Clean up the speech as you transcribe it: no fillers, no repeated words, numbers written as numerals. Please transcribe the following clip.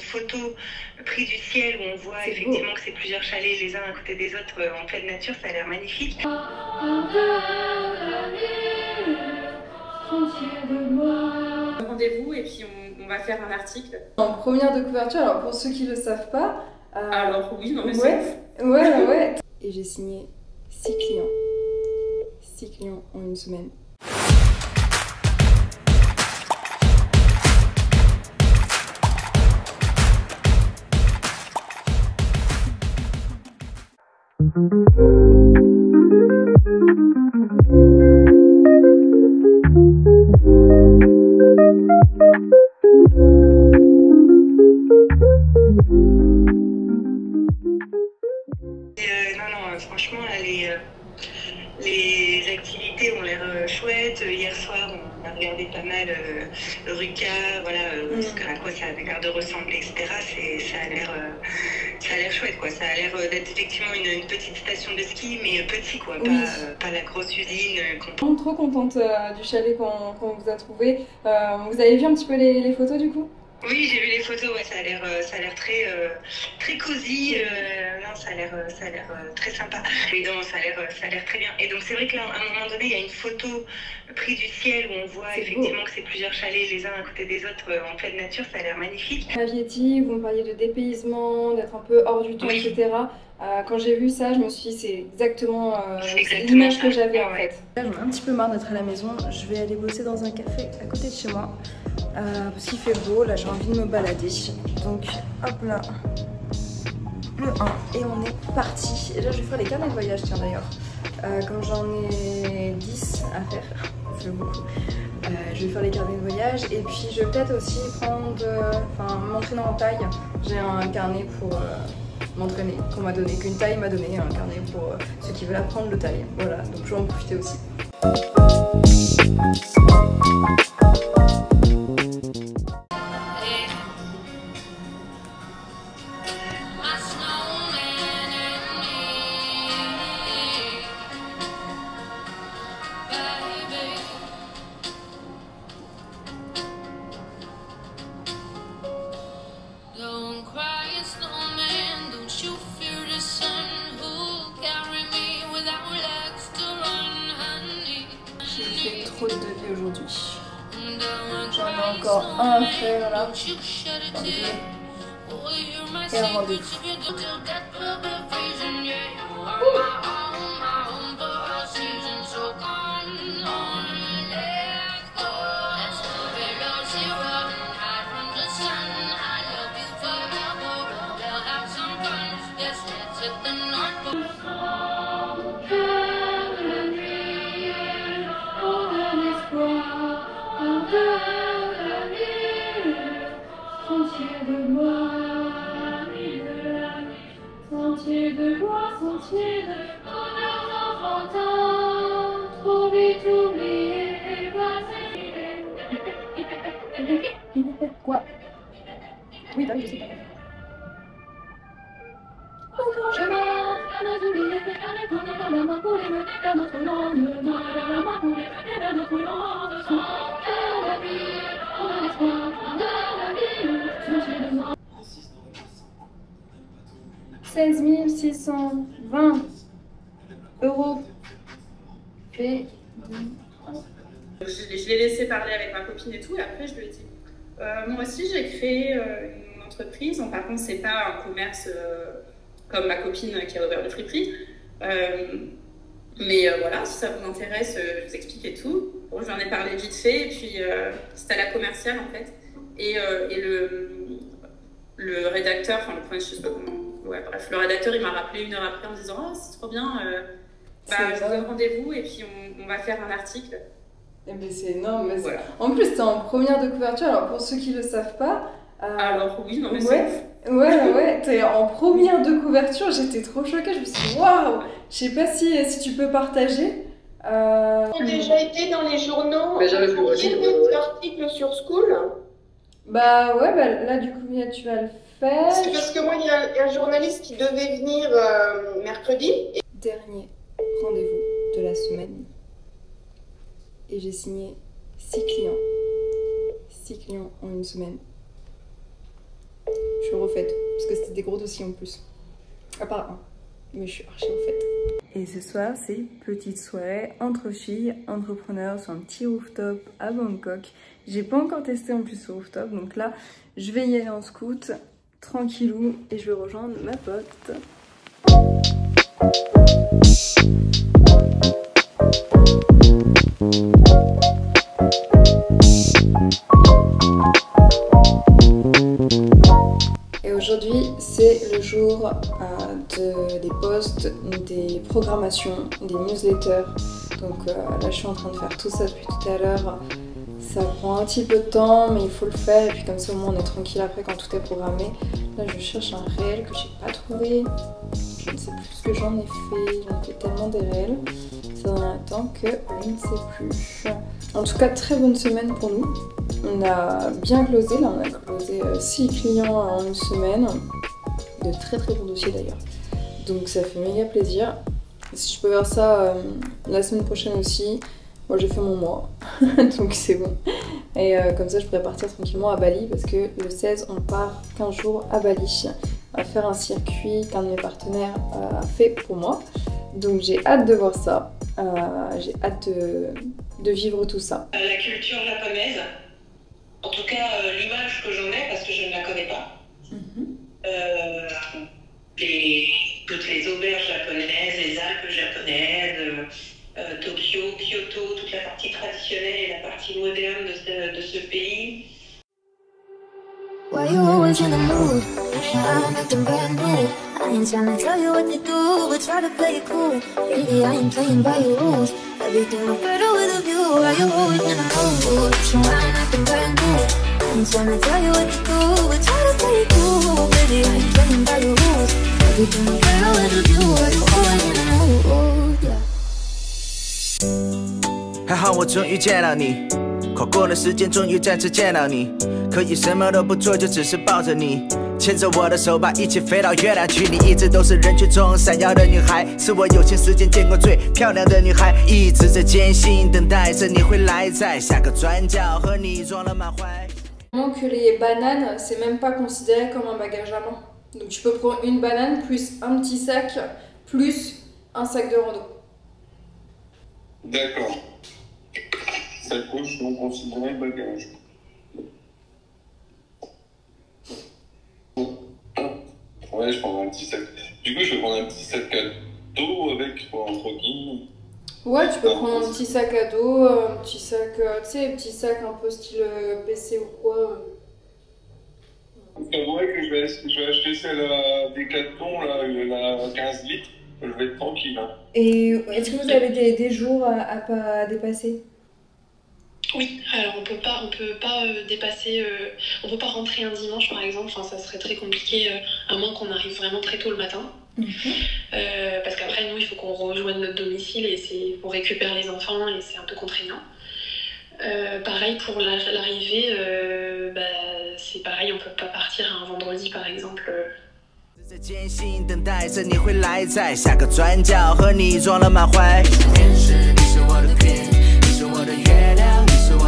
Photo prise du ciel où on voit effectivement que c'est plusieurs chalets les uns à côté des autres en pleine nature, ça a l'air magnifique. Rendez-vous et puis on va faire un article. En première de couverture, alors pour ceux qui ne le savent pas... Alors oui, non mais ouais. Et j'ai signé 6 clients. 6 clients en une semaine. Non, franchement, les activités ont l'air chouettes. Hier soir, on a regardé pas mal Ruka, voilà, à quoi ça avait l'air de ressembler, etc. Ça a l'air chouette, quoi. Ça a l'air d'être effectivement une petite station de ski, mais petit, quoi. Oui. Pas la grosse usine. Je suis trop contente du chalet qu'on vous a trouvé. Vous avez vu un petit peu les photos du coup? Oui, j'ai vu les photos, ouais, ça a l'air très cosy, non, ça a l'air très sympa. Et donc, ça a l'air très bien. Et donc, c'est vrai qu'à un moment donné, il y a une photo prise du ciel où on voit effectivement que c'est plusieurs chalets les uns à côté des autres en pleine nature, ça a l'air magnifique. Vietti, vous me parliez de dépaysement, d'être un peu hors du temps, oui. Etc. Quand j'ai vu ça, je me suis dit c'est exactement l'image que j'avais en fait. Là, j'en ai un petit peu marre d'être à la maison. Je vais aller bosser dans un café à côté de chez moi. Parce qu'il fait beau, là j'ai envie de me balader. Donc hop là, le 1 et on est parti. Et là je vais faire les carnets de voyage, tiens d'ailleurs. Comme j'en ai 10 à faire, ça fait beaucoup. Je vais faire les carnets de voyage et puis je vais peut-être aussi m'entraîner en taille. J'ai un carnet pour m'entraîner qu'on m'a donné, qu'une taille m'a donné, un carnet pour ceux qui veulent apprendre le taille. Voilà, donc je vais en profiter aussi. J'ai fait trop de devis aujourd'hui. J'en ai encore un à faire là. Enfin, deux. Et un rendez-vous. Sentier de gloire, sentier de bonheur enfantin, trop vite oublié, effacé. Quoi? Oui, bah oui, je sais pas. Je marche à nos oubliés, allez tourner dans la main pour les mener vers notre langue, dans la main pour les mener vers notre langue, sans la vie, on a l'espoir de la vie, sentier de gloire. 16 620 €. Je l'ai laissé parler avec ma copine et tout, et après je lui ai dit moi aussi j'ai créé une entreprise. Bon, par contre c'est pas un commerce comme ma copine qui a ouvert le friperie, mais voilà, si ça vous intéresse, je vous explique et tout. Bon, je lui en ai parlé vite fait, et puis c'était à la commerciale en fait, et le rédacteur, enfin le point, je sais pas comment. Ouais, bref, le rédacteur il m'a rappelé 1 heure après en me disant oh, c'est trop bien, je vous donne rendez-vous et puis on va faire un article. Eh ben c'est énorme. Mais voilà. En plus, t'es en première de couverture. Alors pour ceux qui ne le savent pas. Alors oui, non mais ouais, t'es en première de couverture. J'étais trop choquée. Je me suis dit waouh. Je sais pas si tu peux partager. Ils ont déjà été dans les journaux. Mais j'avais des articles sur School. Bah ouais, là du coup tu vas le faire. C'est parce que moi il y a un journaliste qui devait venir mercredi. Dernier rendez-vous de la semaine. Et j'ai signé 6 clients. 6 clients en une semaine. Je suis refaite, parce que c'était des gros dossiers en plus. À part un, mais je suis archi refaite. Et ce soir, c'est petite soirée entre filles, entrepreneurs sur un petit rooftop à Bangkok. J'ai pas encore testé en plus ce rooftop, donc là, je vais y aller en scout, tranquillou, et je vais rejoindre ma pote. Et aujourd'hui, c'est le jour des posts, des programmations, des newsletters. Donc là, je suis en train de faire tout ça depuis tout à l'heure. Ça prend un petit peu de temps, mais il faut le faire. Et puis comme ça, au moins, on est tranquille après quand tout est programmé. Là, je cherche un réel que j'ai pas trouvé. Je ne sais plus ce que j'en ai fait. J'en ai fait tellement des réels. Ça donne un temps que je ne sais plus. En tout cas, très bonne semaine pour nous. On a bien closé. Là, on a closé 6 clients en une semaine. De très très bons dossiers d'ailleurs. Donc ça fait méga plaisir. Si je peux faire ça la semaine prochaine aussi. Moi j'ai fait mon mois, donc c'est bon. Et comme ça je pourrais partir tranquillement à Bali parce que le 16 on part 15 jours à Bali à faire un circuit qu'un de mes partenaires a fait pour moi. Donc j'ai hâte de voir ça, j'ai hâte de vivre tout ça. La culture japonaise, en tout cas l'image que j'en ai parce que je ne la connais pas. Toutes les auberges japonaises, les Alpes japonaises, Tokyo, Kyoto, toute la partie traditionnelle et la partie moderne de ce pays. Why you always in the mood? I'm acting brand new. I ain't trying to tell you what to do, but try to play it cool. Baby, I ain't playing by your rules. Everything look better with a view. Why you always in the mood? I'm acting brand new. I ain't trying to tell you what to do, but try to play it cool. Baby, I ain't playing by your rules. Everything look better with a view. Why you always in the mood? Yeah. 还好我终于见到你，跨过了时间，终于再次见到你。可以什么都不做，就只是抱着你，牵着我的手吧，一起飞到月亮去。你一直都是人群中闪耀的女孩，是我有生之年见过最漂亮的女孩。一直在艰辛等待着你会来，在下个转角和你撞了满怀。Que les bananes, c'est même pas considéré comme un bagage à main. Donc tu peux prendre une banane plus un petit sac plus un sac de rando. D'accord. Sacoche non considérée bagage. Ouais, je prends un petit sac. Du coup, je vais prendre un petit sac à dos avec quoi, entre guillemets. Ouais, tu peux prendre un petit sac à dos, un petit sac, tu sais, petit sac un peu style PC ou quoi. C'est vrai que je vais acheter celle à Decathlon, là, la 15 litres. Je vais être tranquille. Hein. Et est-ce que vous avez des jours à pas dépasser? Oui, alors on peut pas dépasser, on peut pas rentrer un dimanche par exemple, enfin, ça serait très compliqué à moins qu'on arrive vraiment très tôt le matin. Parce qu'après nous il faut qu'on rejoigne notre domicile et c'est pour récupérer les enfants et c'est un peu contraignant. Pareil pour l'arrivée, c'est pareil, on peut pas partir un vendredi par exemple. 在艰辛等待着你会来，在下个转角和你撞了满怀。天使，你是我的天，你是我的月亮，你是我